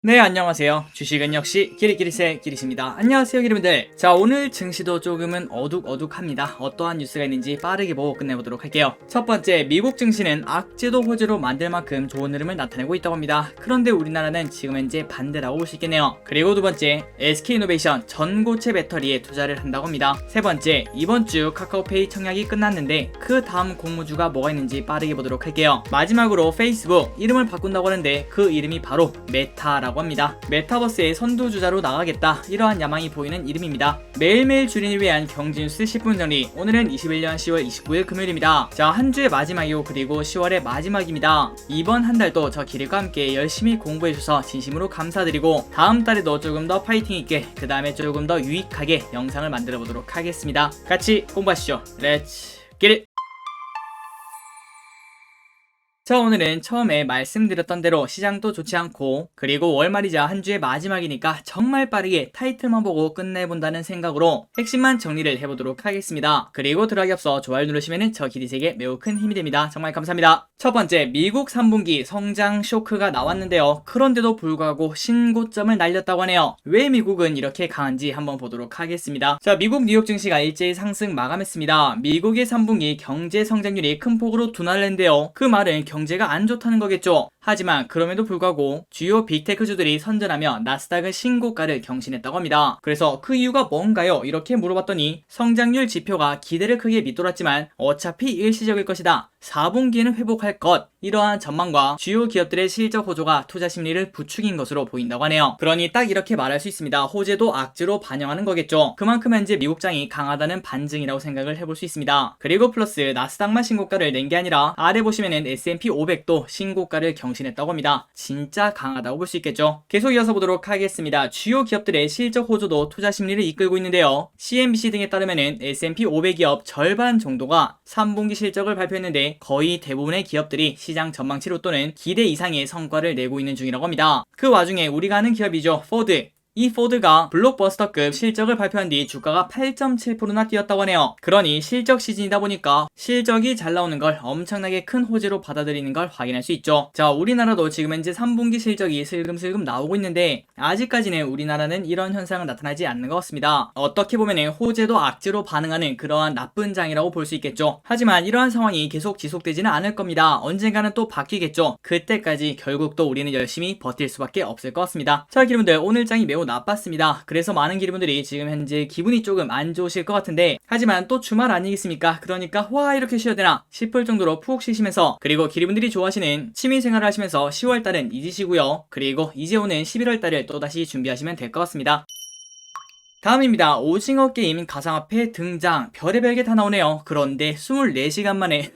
네, 안녕하세요. 주식은 역시 기리기리세 기리십니다. 안녕하세요, 기리분들. 자, 오늘 증시도 조금은 어둑어둑합니다. 어떠한 뉴스가 있는지 빠르게 보고 끝내보도록 할게요. 첫 번째, 미국 증시는 악재도 호재로 만들 만큼 좋은 흐름을 나타내고 있다고 합니다. 그런데 우리나라는 지금 현재 반대라고 볼 수 있겠네요. 그리고 두 번째, SK이노베이션 전고체 배터리에 투자를 한다고 합니다. 세 번째, 이번 주 카카오페이 청약이 끝났는데 그 다음 공모주가 뭐가 있는지 빠르게 보도록 할게요. 마지막으로 페이스북 이름을 바꾼다고 하는데 그 이름이 바로 메타라고 합니다. 메타버스의 선두주자로 나가겠다, 이러한 야망이 보이는 이름입니다. 매일매일 주린을 위한 경제뉴스 10분 정리. 오늘은 21년 10월 29일 금요일입니다. 자, 한 주의 마지막이고 그리고 10월의 마지막입니다. 이번 한 달도 저 기ril과 함께 열심히 공부해주셔서 진심으로 감사드리고 다음 달에도 조금 더 파이팅 있게, 그 다음에 조금 더 유익하게 영상을 만들어 보도록 하겠습니다. 같이 공부하시죠. 렛츠 기릿! 자, 오늘은 처음에 말씀드렸던 대로 시장도 좋지 않고 그리고 월말이자 한 주의 마지막이니까 정말 빠르게 타이틀만 보고 끝내본다는 생각으로 핵심만 정리를 해보도록 하겠습니다. 그리고 들어가기 앞서 좋아요 누르시면 저 기리색에 매우 큰 힘이 됩니다. 정말 감사합니다. 첫 번째, 미국 3분기 성장 쇼크가 나왔는데요. 그런데도 불구하고 신고점을 날렸다고 하네요. 왜 미국은 이렇게 강한지 한번 보도록 하겠습니다. 자, 미국 뉴욕 증시가 일제히 상승 마감했습니다. 미국의 3분기 경제 성장률이 큰 폭으로 둔화를 했는데요. 그 말은 경제가 안 좋다는 거겠죠. 하지만 그럼에도 불구하고 주요 빅테크주들이 선전하며 나스닥은 신고가를 경신했다고 합니다. 그래서 그 이유가 뭔가요? 이렇게 물어봤더니 성장률 지표가 기대를 크게 밑돌았지만 어차피 일시적일 것이다, 4분기에는 회복할 것, 이러한 전망과 주요 기업들의 실적 호조가 투자 심리를 부추긴 것으로 보인다고 하네요. 그러니 딱 이렇게 말할 수 있습니다. 호재도 악재로 반영하는 거겠죠. 그만큼 현재 미국장이 강하다는 반증이라고 생각을 해볼 수 있습니다. 그리고 플러스 나스닥만 신고가를 낸 게 아니라 아래 보시면은 S&P 500도 신고가를 경신했다고 합니다. 진짜 강하다고 볼 수 있겠죠. 계속 이어서 보도록 하겠습니다. 주요 기업들의 실적 호조도 투자 심리를 이끌고 있는데요. CNBC 등에 따르면은 S&P 500기업 절반 정도가 3분기 실적을 발표했는데 거의 대부분의 기업들이 시장 전망치로 또는 기대 이상의 성과를 내고 있는 중이라고 합니다. 그 와중에 우리가 아는 기업이죠, 포드. 이 포드가 블록버스터급 실적을 발표한 뒤 주가가 8.7%나 뛰었다고 하네요. 그러니 실적 시즌이다 보니까 실적이 잘 나오는 걸 엄청나게 큰 호재로 받아들이는 걸 확인할 수 있죠. 자, 우리나라도 지금 현재 3분기 실적이 슬금슬금 나오고 있는데 아직까지는 우리나라는 이런 현상은 나타나지 않는 것 같습니다. 어떻게 보면 호재도 악재로 반응하는 그러한 나쁜 장이라고 볼 수 있겠죠. 하지만 이러한 상황이 계속 지속되지는 않을 겁니다. 언젠가는 또 바뀌겠죠. 그때까지 결국 또 우리는 열심히 버틸 수밖에 없을 것 같습니다. 자, 기분들 오늘 장이 매우 나빴습니다. 그래서 많은 기리분들이 지금 현재 기분이 조금 안 좋으실 것 같은데, 하지만 또 주말 아니겠습니까? 그러니까 와, 이렇게 쉬어야 되나 싶을 정도로 푹 쉬시면서, 그리고 기리분들이 좋아하시는 취미생활을 하시면서 10월달은 잊으시고요. 그리고 이제 오는 11월달을 또다시 준비하시면 될 것 같습니다. 다음입니다. 오징어 게임 가상화폐 등장. 별의별 게 다 나오네요. 그런데 24시간 만에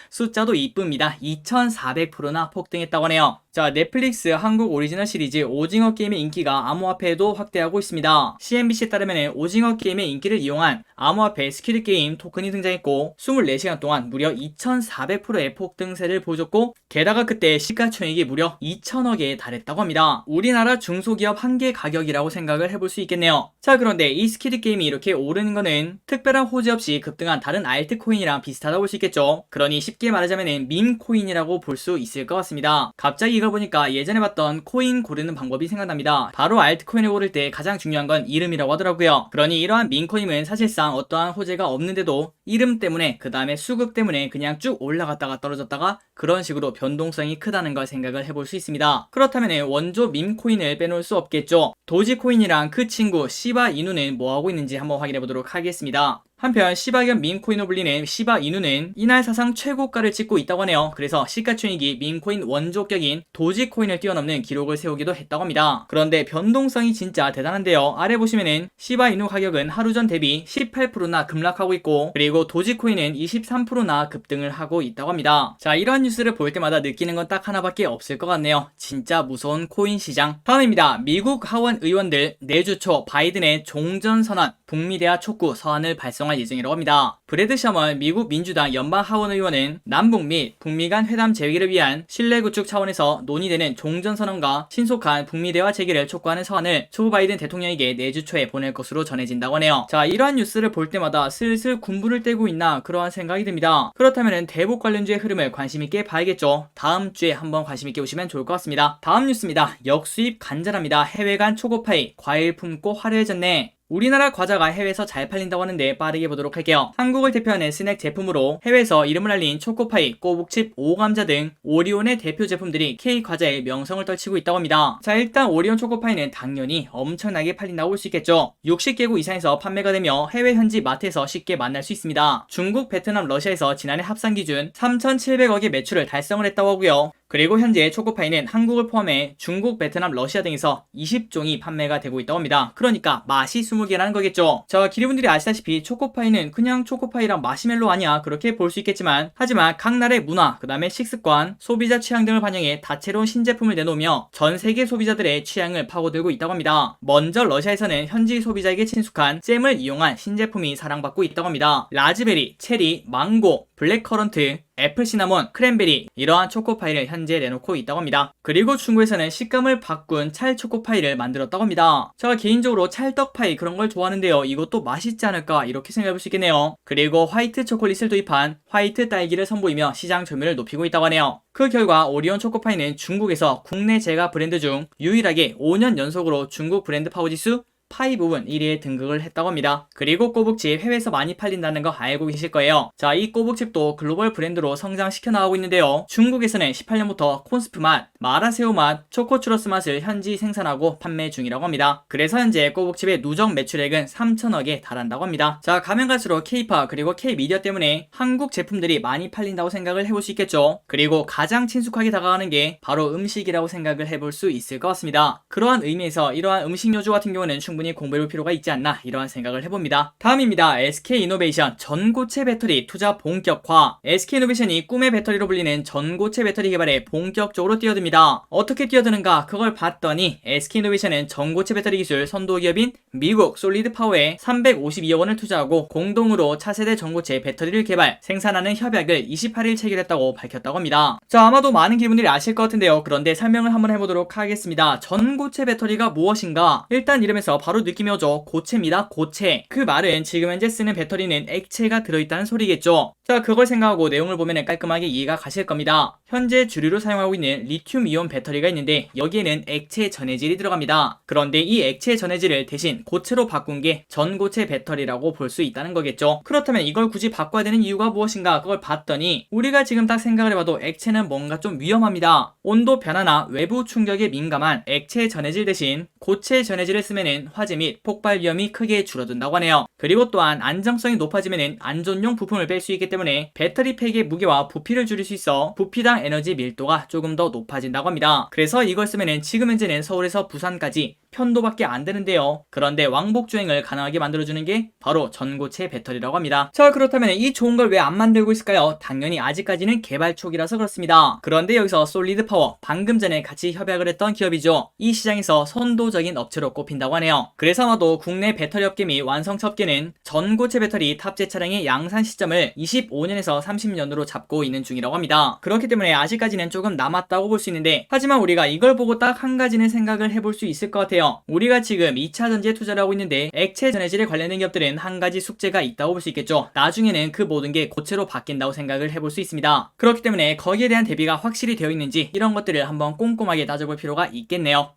숫자도 이쁩니다. 2400%나 폭등했다고 하네요. 자, 넷플릭스 한국 오리지널 시리즈 오징어 게임의 인기가 암호화폐에도 확대하고 있습니다. CNBC에 따르면 오징어 게임의 인기를 이용한 암호화폐 스퀴드 게임 토큰이 등장했고 24시간 동안 무려 2400%의 폭등세를 보여줬고, 게다가 그때 시가총액이 무려 2000억에 달했다고 합니다. 우리나라 중소기업 한 개 가격이라고 생각을 해볼 수 있겠네요. 자, 그런데 이 스퀴드 게임이 이렇게 오르는 거는 특별한 호재 없이 급등한 다른 알트코인이랑 비슷하다고 볼 수 있겠죠. 그러니 쉽게 말하자면 밈코인이라고 볼 수 있을 것 같습니다. 갑자기 이걸 보니까 예전에 봤던 코인 고르는 방법이 생각납니다. 바로 알트코인을 고를 때 가장 중요한 건 이름이라고 하더라고요. 그러니 이러한 밈코인은 사실상 어떠한 호재가 없는데도 이름 때문에, 그 다음에 수급 때문에 그냥 쭉 올라갔다가 떨어졌다가 그런 식으로 변동성이 크다는 걸 생각을 해볼 수 있습니다. 그렇다면 원조 밈코인을 빼놓을 수 없겠죠. 도지코인이랑 그 친구 시바이누는 뭐하고 있는지 한번 확인해 보도록 하겠습니다. 한편 시바견 밈코인으로 불리는 시바이누는 이날 사상 최고가를 찍고 있다고 하네요. 그래서 시가총액이 밈코인 원조격인 도지코인을 뛰어넘는 기록을 세우기도 했다고 합니다. 그런데 변동성이 진짜 대단한데요. 아래 보시면은 시바이누 가격은 하루 전 대비 18%나 급락하고 있고, 그리고 도지코인은 23%나 급등을 하고 있다고 합니다. 자, 이러한 뉴스를 볼 때마다 느끼는 건 딱 하나밖에 없을 것 같네요. 진짜 무서운 코인 시장. 다음입니다. 미국 하원 의원들 내주 초 바이든의 종전선언, 북미 대화 촉구 서한을 발송할 예정이라고 합니다. 브래드 셔먼 미국 민주당 연방 하원 의원은 남북 및 북미 간 회담 재개를 위한 신뢰 구축 차원에서 논의되는 종전선언과 신속한 북미 대화 재개를 촉구하는 서한을 조 바이든 대통령에게 내주 초에 보낼 것으로 전해진다고 하네요. 자, 이러한 뉴스를 볼 때마다 슬슬 군부를 떼고 있나 그러한 생각이 듭니다. 그렇다면 대북 관련주의 흐름을 관심있게 봐야겠죠. 다음 주에 한번 관심있게 보시면 좋을 것 같습니다. 다음 뉴스입니다. 역수입 간절합니다. 해외 간 초코파이 과일 품고 화려해졌네. 우리나라 과자가 해외에서 잘 팔린다고 하는데 빠르게 보도록 할게요. 한국을 대표하는 스낵 제품으로 해외에서 이름을 알린 초코파이, 꼬북칩, 오감자 등 오리온의 대표 제품들이 K과자의 명성을 떨치고 있다고 합니다. 자, 일단 오리온 초코파이는 당연히 엄청나게 팔린다고 볼 수 있겠죠. 60개국 이상에서 판매가 되며 해외 현지 마트에서 쉽게 만날 수 있습니다. 중국, 베트남, 러시아에서 지난해 합산 기준 3,700억의 매출을 달성을 했다고 하고요. 그리고 현재 초코파이는 한국을 포함해 중국, 베트남, 러시아 등에서 20종이 판매가 되고 있다고 합니다. 그러니까 맛이 20개라는 거겠죠. 자, 기리분들이 아시다시피 초코파이는 그냥 초코파이랑 마시멜로 아니야 그렇게 볼 수 있겠지만, 하지만 각 나라의 문화, 그 다음에 식습관, 소비자 취향 등을 반영해 다채로운 신제품을 내놓으며 전 세계 소비자들의 취향을 파고들고 있다고 합니다. 먼저 러시아에서는 현지 소비자에게 친숙한 잼을 이용한 신제품이 사랑받고 있다고 합니다. 라즈베리, 체리, 망고, 블랙커런트, 애플 시나몬, 크랜베리 이러한 초코파이를 현재 내놓고 있다고 합니다. 그리고 중국에서는 식감을 바꾼 찰 초코파이를 만들었다고 합니다. 제가 개인적으로 찰떡파이 그런 걸 좋아하는데요. 이것도 맛있지 않을까 이렇게 생각해볼 수 있겠네요. 그리고 화이트 초콜릿을 도입한 화이트 딸기를 선보이며 시장 점유율을 높이고 있다고 하네요. 그 결과 오리온 초코파이는 중국에서 국내 제과 브랜드 중 유일하게 5년 연속으로 중국 브랜드 파워지수 파이 부분 1위에 등극을 했다고 합니다. 그리고 꼬북칩 해외에서 많이 팔린다는 거 알고 계실 거예요. 자, 이 꼬북칩도 글로벌 브랜드로 성장시켜 나가고 있는데요. 중국에서는 18년부터 콘스프 맛, 마라새우 맛, 초코추러스 맛을 현지 생산하고 판매 중이라고 합니다. 그래서 현재 꼬북칩의 누적 매출액은 3천억에 달한다고 합니다. 자, 가면 갈수록 K팝 그리고 K미디어 때문에 한국 제품들이 많이 팔린다고 생각을 해볼 수 있겠죠. 그리고 가장 친숙하게 다가가는 게 바로 음식이라고 생각을 해볼 수 있을 것 같습니다. 그러한 의미에서 이러한 음식료주 같은 경우는 충분히 공부해볼 필요가 있지 않나 이러한 생각을 해봅니다. 다음입니다. SK이노베이션 전고체 배터리 투자 본격화. SK이노베이션이 꿈의 배터리로 불리는 전고체 배터리 개발에 본격적으로 뛰어듭니다. 어떻게 뛰어드는가 그걸 봤더니 SK이노베이션은 전고체 배터리 기술 선도 기업인 미국 솔리드파워에 352억 원을 투자하고 공동으로 차세대 전고체 배터리를 개발, 생산하는 협약을 28일 체결했다고 밝혔다고 합니다. 자, 아마도 많은 분들이 아실 것 같은데요. 그런데 설명을 한번 해보도록 하겠습니다. 전고체 배터리가 무엇인가? 일단 이름에서 바로 느낌이 오죠. 고체입니다. 고체. 그 말은 지금 현재 쓰는 배터리는 액체가 들어있다는 소리겠죠. 자, 그걸 생각하고 내용을 보면 깔끔하게 이해가 가실 겁니다. 현재 주류로 사용하고 있는 리튬 이온 배터리가 있는데 여기에는 액체 전해질이 들어갑니다. 그런데 이 액체 전해질을 대신 고체로 바꾼 게 전고체 배터리라고 볼 수 있다는 거겠죠. 그렇다면 이걸 굳이 바꿔야 되는 이유가 무엇인가 그걸 봤더니 우리가 지금 딱 생각을 해봐도 액체는 뭔가 좀 위험합니다. 온도 변화나 외부 충격에 민감한 액체 전해질 대신 고체 전해질을 쓰면은 화재 및 폭발 위험이 크게 줄어든다고 하네요. 그리고 또한 안정성이 높아지면은 안전용 부품을 뺄 수 있기 때문에 배터리 팩의 무게와 부피를 줄일 수 있어 부피당 에너지 밀도가 조금 더 높아진다고 합니다. 그래서 이걸 쓰면은 지금 현재는 서울에서 부산까지 편도밖에 안 되는데요. 그런데 왕복 주행을 가능하게 만들어주는 게 바로 전고체 배터리라고 합니다. 자, 그렇다면 이 좋은 걸 왜 안 만들고 있을까요? 당연히 아직까지는 개발 초기라서 그렇습니다. 그런데 여기서 솔리드파워, 방금 전에 같이 협약을 했던 기업이죠. 이 시장에서 선도적인 업체로 꼽힌다고 하네요. 그래서 아마도 국내 배터리 업계 및 완성차 업계는 전고체 배터리 탑재 차량의 양산 시점을 25년에서 30년으로 잡고 있는 중이라고 합니다. 그렇기 때문에 아직까지는 조금 남았다고 볼 수 있는데, 하지만 우리가 이걸 보고 딱 한 가지는 생각을 해볼 수 있을 것 같아요. 우리가 지금 2차 전지에 투자를 하고 있는데 액체 전해질에 관련된 기업들은 한 가지 숙제가 있다고 볼 수 있겠죠. 나중에는 그 모든 게 고체로 바뀐다고 생각을 해볼 수 있습니다. 그렇기 때문에 거기에 대한 대비가 확실히 되어 있는지 이런 것들을 한번 꼼꼼하게 따져볼 필요가 있겠네요.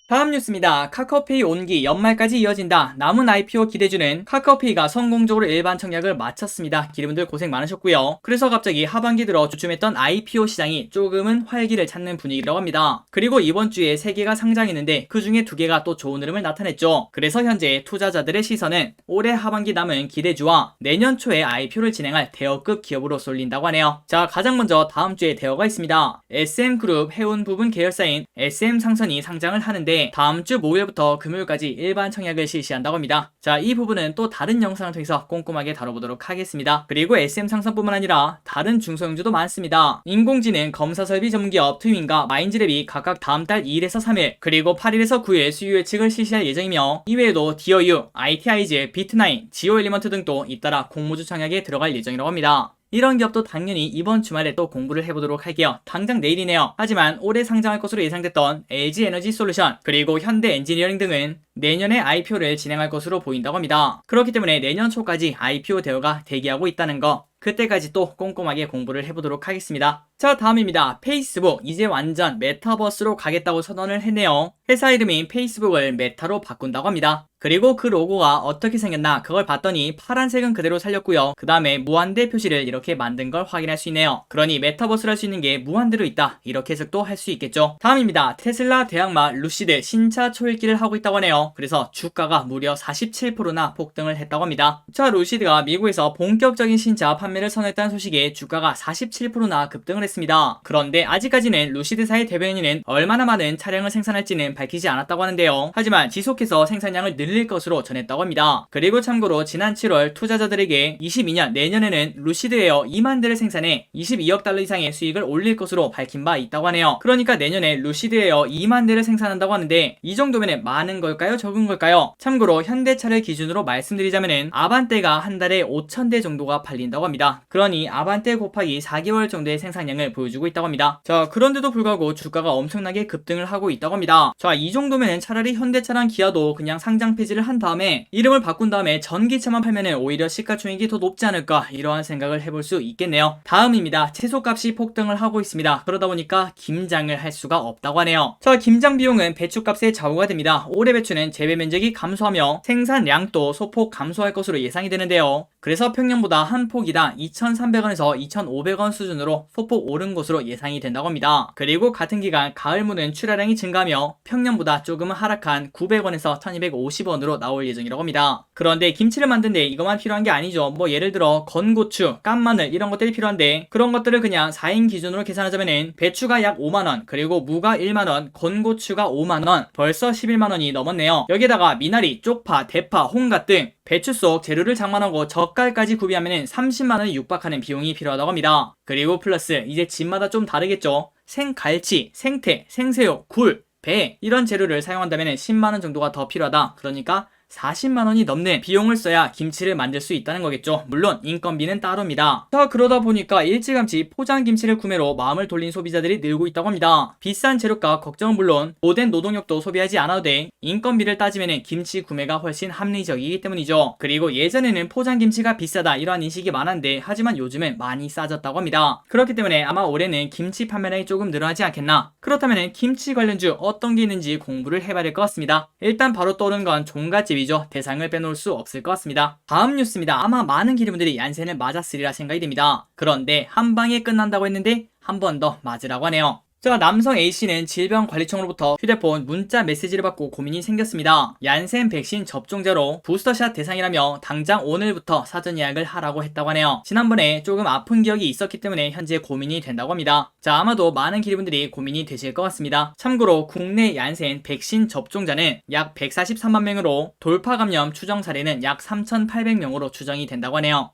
다음 뉴스입니다. 카카오페이 온기 연말까지 이어진다. 남은 IPO 기대주는 카카오페이가 성공적으로 일반 청약을 마쳤습니다. 기리분들 고생 많으셨고요. 그래서 갑자기 하반기 들어 주춤했던 IPO 시장이 조금은 활기를 찾는 분위기라고 합니다. 그리고 이번 주에 3개가 상장했는데 그 중에 2개가 또 좋은 흐름을 나타냈죠. 그래서 현재 투자자들의 시선은 올해 하반기 남은 기대주와 내년 초에 IPO를 진행할 대여급 기업으로 쏠린다고 하네요. 자, 가장 먼저 다음 주에 대여가 있습니다. SM그룹 해운 부분 계열사인 SM상선이 상장을 하는데 하는데 다음 주 목요일부터 금요일까지 일반 청약을 실시한다고 합니다. 자, 이 부분은 또 다른 영상을 통해서 꼼꼼하게 다뤄보도록 하겠습니다. 그리고 SM 상선뿐만 아니라 다른 중소형주도 많습니다. 인공지능 검사 설비 전문기업 트윈과 마인즈랩이 각각 다음 달 2일에서 3일 그리고 8일에서 9일 수요 예측을 실시할 예정이며 이외에도 디어유, ITI즈, 비트나인, 지오엘리먼트 등도 잇따라 공모주 청약에 들어갈 예정이라고 합니다. 이런 기업도 당연히 이번 주말에 또 공부를 해보도록 할게요. 당장 내일이네요. 하지만 올해 상장할 것으로 예상됐던 LG에너지솔루션 그리고 현대엔지니어링 등은 내년에 IPO를 진행할 것으로 보인다고 합니다. 그렇기 때문에 내년 초까지 IPO 대우가 대기하고 있다는 거, 그때까지 또 꼼꼼하게 공부를 해보도록 하겠습니다. 자, 다음입니다. 페이스북 이제 완전 메타버스로 가겠다고 선언을 했네요. 회사 이름인 페이스북을 메타로 바꾼다고 합니다. 그리고 그 로고가 어떻게 생겼나 그걸 봤더니 파란색은 그대로 살렸고요. 그 다음에 무한대 표시를 이렇게 만든 걸 확인할 수 있네요. 그러니 메타버스를 할 수 있는 게 무한대로 있다, 이렇게 해석도 할 수 있겠죠. 다음입니다. 테슬라 대항마 루시드 신차 초읽기를 하고 있다고 하네요. 그래서 주가가 무려 47%나 폭등을 했다고 합니다. 자, 루시드가 미국에서 본격적인 신차 판매를 선언했다는 소식에 주가가 47%나 급등을 했습니다. 그런데 아직까지는 루시드사의 대변인은 얼마나 많은 차량을 생산할지는 밝히지 않았다고 하는데요. 하지만 지속해서 생산량을 늘릴 것으로 전했다고 합니다. 그리고 참고로 지난 7월 투자자들에게 22년 내년에는 루시드에어 2만 대를 생산해 22억 달러 이상의 수익을 올릴 것으로 밝힌 바 있다고 하네요. 그러니까 내년에 루시드에어 2만 대를 생산한다고 하는데 이 정도면 많은 걸까요? 적은 걸까요? 참고로 현대차를 기준으로 말씀드리자면은 아반떼가 한 달에 5,000대 정도가 팔린다고 합니다. 그러니 아반떼 곱하기 4개월 정도의 생산량을 보여주고 있다고 합니다. 자, 그런데도 불구하고 주가가 엄청나게 급등을 하고 있다고 합니다. 자, 이 정도면 차라리 현대차랑 기아도 그냥 상장 폐지를 한 다음에 이름을 바꾼 다음에 전기차만 팔면은 오히려 시가총액이 더 높지 않을까, 이러한 생각을 해볼 수 있겠네요. 다음입니다. 채소값이 폭등을 하고 있습니다. 그러다 보니까 김장을 할 수가 없다고 하네요. 자, 김장 비용은 배추값의 좌우가 됩니다. 올해 배추는 재배 면적이 감소하며 생산량도 소폭 감소할 것으로 예상이 되는데요. 그래서 평년보다 한 포기당 2,300원에서 2,500원 수준으로 소폭 오른 것으로 예상이 된다고 합니다. 그리고 같은 기간 가을무는 출하량이 증가하며 평년보다 조금은 하락한 900원에서 1,250원으로 나올 예정이라고 합니다. 그런데 김치를 만드는데 이것만 필요한 게 아니죠. 뭐 예를 들어 건고추, 깐마늘 이런 것들이 필요한데 그런 것들을 그냥 4인 기준으로 계산하자면은 배추가 약 5만원, 그리고 무가 1만원, 건고추가 5만원, 벌써 11만원이 넘었네요. 여기에다가 미나리, 쪽파, 대파, 홍갓 등 배추 속 재료를 장만하고 젓갈까지 구비하면 30만원이 육박하는 비용이 필요하다고 합니다. 그리고 플러스 이제 집마다 좀 다르겠죠. 생갈치, 생태, 생새우, 굴, 배 이런 재료를 사용한다면 10만원 정도가 더 필요하다. 그러니까 40만원이 넘는 비용을 써야 김치를 만들 수 있다는 거겠죠. 물론 인건비는 따로입니다. 자, 그러다 보니까 일찌감치 포장김치를 구매로 마음을 돌린 소비자들이 늘고 있다고 합니다. 비싼 재료값 걱정은 물론 고된 노동력도 소비하지 않아도 돼 인건비를 따지면 김치 구매가 훨씬 합리적이기 때문이죠. 그리고 예전에는 포장김치가 비싸다 이러한 인식이 많았는데 하지만 요즘은 많이 싸졌다고 합니다. 그렇기 때문에 아마 올해는 김치 판매량이 조금 늘어나지 않겠나. 그렇다면 김치 관련주 어떤 게 있는지 공부를 해봐야 될 것 같습니다. 일단 바로 떠오르는 건 종갓집이 대상을 빼놓을 수 없을 것 같습니다. 다음 뉴스입니다. 아마 많은 기류분들이 얀센을 맞았으리라 생각이 됩니다. 그런데 한 방에 끝난다고 했는데 한 번 더 맞으라고 하네요. 자, 남성 A씨는 질병관리청으로부터 휴대폰 문자 메시지를 받고 고민이 생겼습니다. 얀센 백신 접종자로 부스터샷 대상이라며 당장 오늘부터 사전 예약을 하라고 했다고 하네요. 지난번에 조금 아픈 기억이 있었기 때문에 현재 고민이 된다고 합니다. 자, 아마도 많은 기류분들이 고민이 되실 것 같습니다. 참고로 국내 얀센 백신 접종자는 약 143만 명으로 돌파 감염 추정 사례는 약 3,800명으로 추정이 된다고 하네요.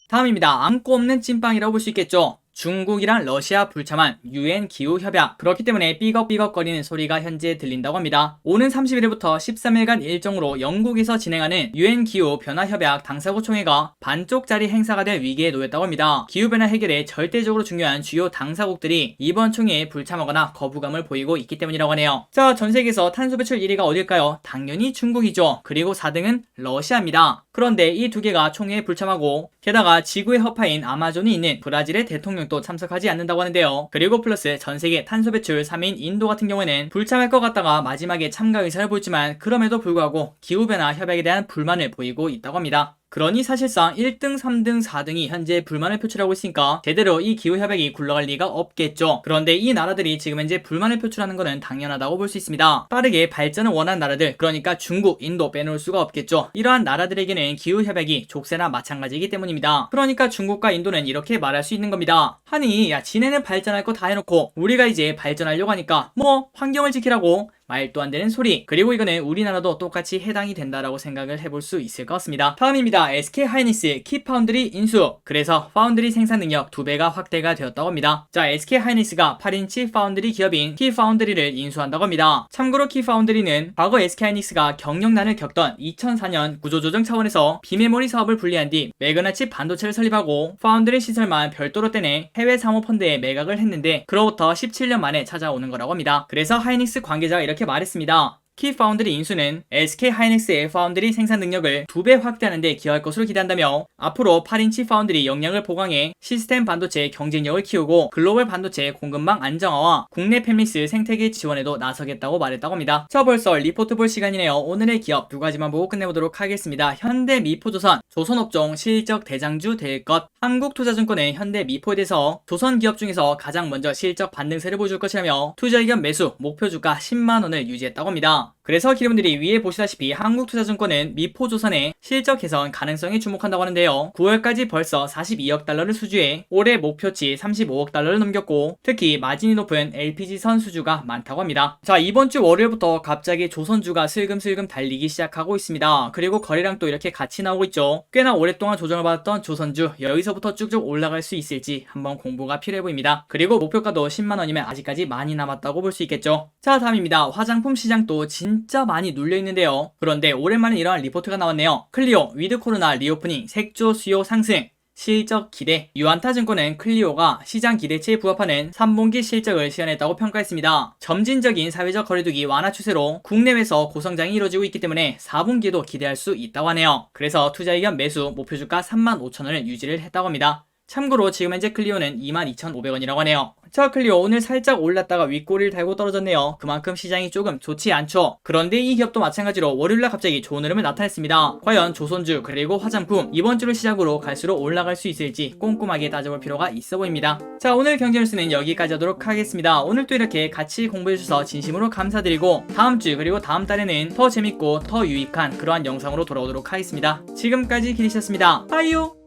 다음입니다. 안고 없는 찐빵이라고 볼 수 있겠죠. 중국이랑 러시아 불참한 UN 기후협약, 그렇기 때문에 삐걱삐걱거리는 소리가 현재 들린다고 합니다. 오는 30일부터 13일간 일정으로 영국에서 진행하는 UN 기후변화협약 당사국총회가 반쪽짜리 행사가 될 위기에 놓였다고 합니다. 기후변화 해결에 절대적으로 중요한 주요 당사국들이 이번 총회에 불참하거나 거부감을 보이고 있기 때문이라고 하네요. 자, 전세계에서 탄소 배출 1위가 어딜까요? 당연히 중국이죠. 그리고 4등은 러시아입니다. 그런데 이 두 개가 총회에 불참하고 게다가 지구의 허파인 아마존이 있는 브라질의 대통령도 참석하지 않는다고 하는데요. 그리고 플러스 전세계 탄소 배출 3위인 인도 같은 경우에는 불참할 것 같다가 마지막에 참가 의사를 보였지만 그럼에도 불구하고 기후변화 협약에 대한 불만을 보이고 있다고 합니다. 그러니 사실상 1등, 3등, 4등이 현재 불만을 표출하고 있으니까 제대로 이 기후협약이 굴러갈 리가 없겠죠. 그런데 이 나라들이 지금 현재 불만을 표출하는 것은 당연하다고 볼 수 있습니다. 빠르게 발전을 원하는 나라들, 그러니까 중국, 인도 빼놓을 수가 없겠죠. 이러한 나라들에게는 기후협약이 족쇄나 마찬가지이기 때문입니다. 그러니까 중국과 인도는 이렇게 말할 수 있는 겁니다. 아니, 야, 지네는 발전할 거 다 해놓고 우리가 이제 발전하려고 하니까 뭐 환경을 지키라고 말도 안 되는 소리. 그리고 이거는 우리나라도 똑같이 해당이 된다라고 생각을 해볼 수 있을 것 같습니다. 다음입니다. SK하이닉스 키파운드리 인수. 그래서 파운드리 생산 능력 2배가 확대가 되었다고 합니다. 자, SK하이닉스가 8인치 파운드리 기업인 키파운드리를 인수한다고 합니다. 참고로 키파운드리는 과거 SK하이닉스가 경영난을 겪던 2004년 구조조정 차원에서 비메모리 사업을 분리한 뒤 매그나칩 반도체를 설립하고 파운드리 시설만 별도로 떼내 해외 사모펀드에 매각을 했는데 그로부터 17년 만에 찾아오는 거라고 합니다. 그래서 하이닉스 관계자가 이렇게 말했습니다. 키파운드리 인수는 SK하이닉스의 파운드리 생산 능력을 2배 확대하는 데 기여할 것으로 기대한다며 앞으로 8인치 파운드리 역량을 보강해 시스템 반도체 경쟁력을 키우고 글로벌 반도체 공급망 안정화와 국내 팹리스 생태계 지원에도 나서겠다고 말했다고 합니다. 자, 벌써 리포트 볼 시간이네요. 오늘의 기업 2가지만 보고 끝내보도록 하겠습니다. 현대미포조선, 조선업종 실적 대장주 될 것. 한국투자증권은 현대미포에 대해서 조선기업 중에서 가장 먼저 실적 반등세를 보여줄 것이라며 투자 의견 매수 목표 주가 10만원을 유지했다고 합니다. 그래서 기름들이 위에 보시다시피 한국투자증권은 미포조선의 실적 개선 가능성에 주목한다고 하는데요. 9월까지 벌써 42억 달러를 수주해 올해 목표치 35억 달러를 넘겼고 특히 마진이 높은 LPG선 수주가 많다고 합니다. 자, 이번 주 월요일부터 갑자기 조선주가 슬금슬금 달리기 시작하고 있습니다. 그리고 거래량 또 이렇게 같이 나오고 있죠. 꽤나 오랫동안 조정을 받았던 조선주 여기서부터 쭉쭉 올라갈 수 있을지 한번 공부가 필요해 보입니다. 그리고 목표가도 10만원이면 아직까지 많이 남았다고 볼 수 있겠죠. 자, 다음입니다. 화장품 시장도 진짜 많이 눌려있는데요. 그런데 오랜만에 이러한 리포트가 나왔네요. 클리오 위드 코로나 리오프닝 색조 수요 상승 실적 기대. 유안타증권은 클리오가 시장 기대치에 부합하는 3분기 실적을 시현했다고 평가했습니다. 점진적인 사회적 거리두기 완화 추세로 국내외에서 고성장이 이루어지고 있기 때문에 4분기도 기대할 수 있다고 하네요. 그래서 투자 의견 매수 목표 주가 35,000원을 유지를 했다고 합니다. 참고로 지금 현재 클리오는 22,500원이라고 하네요. 자, 클리오 오늘 살짝 올랐다가 윗꼬리를 달고 떨어졌네요. 그만큼 시장이 조금 좋지 않죠. 그런데 이 기업도 마찬가지로 월요일날 갑자기 좋은 흐름을 나타냈습니다. 과연 조선주 그리고 화장품 이번 주를 시작으로 갈수록 올라갈 수 있을지 꼼꼼하게 따져볼 필요가 있어 보입니다. 자, 오늘 경제뉴스는 여기까지 하도록 하겠습니다. 오늘 또 이렇게 같이 공부해주셔서 진심으로 감사드리고 다음주 그리고 다음 달에는 더 재밌고 더 유익한 그러한 영상으로 돌아오도록 하겠습니다. 지금까지 기리셨습니다. 빠이요.